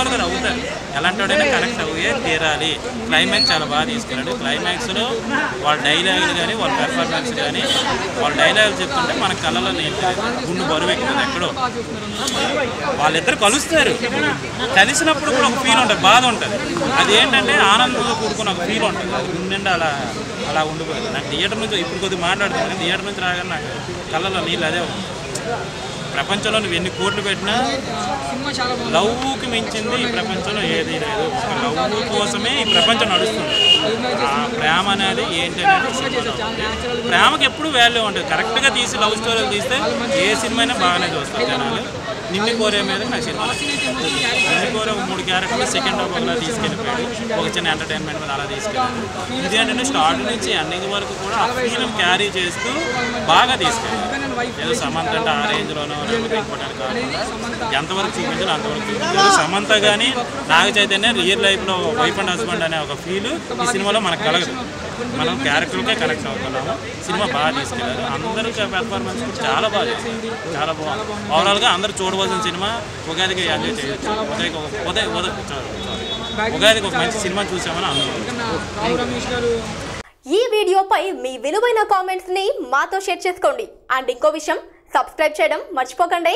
Compulsory అవుతారు, ఎలాంటి connect అయ్యే తీరాలి. క్లైమాక్స్ చాలా బాగా తీసుకెళ్ళాడు. క్లైమాక్స్లో వాళ్ళ డైలాగులు కానీ వాళ్ళ పెర్ఫార్మెన్స్ కానీ వాళ్ళ డైలాగులు చెప్తుంటే మన కళ్ళలో గుండు బరువు ఎక్కుతుంది. ఎక్కడో వాళ్ళిద్దరు కలుస్తారు, కలిసినప్పుడు కూడా ఒక ఫీల్ ఉంటుంది, బాధ ఉంటుంది. అది ఏంటంటే ఆనందంగా కూడుకున్న ఒక ఫీల్ ఉంటుంది, అది గుండెండి అలా ఉండిపోయింది. నాకు థియేటర్ నుంచి ఇప్పుడు కొద్దిగా మాట్లాడుతున్నాను, థియేటర్ నుంచి రాగానే నాకు కళ్ళలో నీళ్ళు అదే ప్రపంచంలో నువ్వు ఎన్ని కోట్లు పెట్టినా లవ్కి మించింది ఈ ప్రపంచంలో ఏది లేదు. లవ్ కోసమే ఈ ప్రపంచం నడుస్తుంది. ఆ ప్రేమ అనేది ఏంటి అనేది ప్రేమకి ఎప్పుడు వాల్యూ ఉంటుంది. కరెక్ట్గా తీసి లవ్ స్టోరీలు తీస్తే ఏ సినిమా అయినా బాగానే చూస్తారు జనాలు. నిన్ను కోరే మీద నా సినిమా నిన్ను కోరే ఒక 3 క్యారెక్టర్లు సెకండ్ హాఫ్ అలా తీసుకెళ్ళిపోయాడు, ఒక చిన్న ఎంటర్టైన్మెంట్ మీద అలా తీసుకెళ్ళాడు. ఇదేంటంటే స్టార్ట్ నుంచి ఎండింగ్ వరకు కూడా ఆ ఫీల్ని క్యారీ చేస్తూ బాగా తీసుకెళ్ళాడు. ఏదో సమంత అంటే ఆ రేంజ్లోనో లేకపోతే ఇంపార్టెంట్ కాకుండా ఎంతవరకు చూపించాలో అంతవరకు చూపించారు. సమంత కానీ నాగ చైతన్య రియల్ లైఫ్లో వైఫ్ అండ్ హస్బెండ్ అనే ఒక ఫీల్ ఈ సినిమాలో మనకు కలగదు. మనం క్యారెక్టర్కే కనెక్ట్ అవుతున్నాము. సినిమా బాగా తీసుకెళ్ళారు. అందరూ పెర్ఫార్మెన్స్ కూడా చాలా బాగా చేశారు, చాలా బాగుంది. ఓవరాల్గా అందరూ చూడవలసిన సినిమా. ఉగాదికి ఎంజాయ్ చేయొచ్చు. ఉగాదికి ఒక మంచి సినిమా చూసామని అనుకుంటున్నాను. ఈ వీడియోపై మీ విలువైన కామెంట్స్ ని మాతో షేర్ చేసుకోండి. అండ్ ఇంకో విషయం, సబ్స్క్రైబ్ చేయడం మర్చిపోకండి.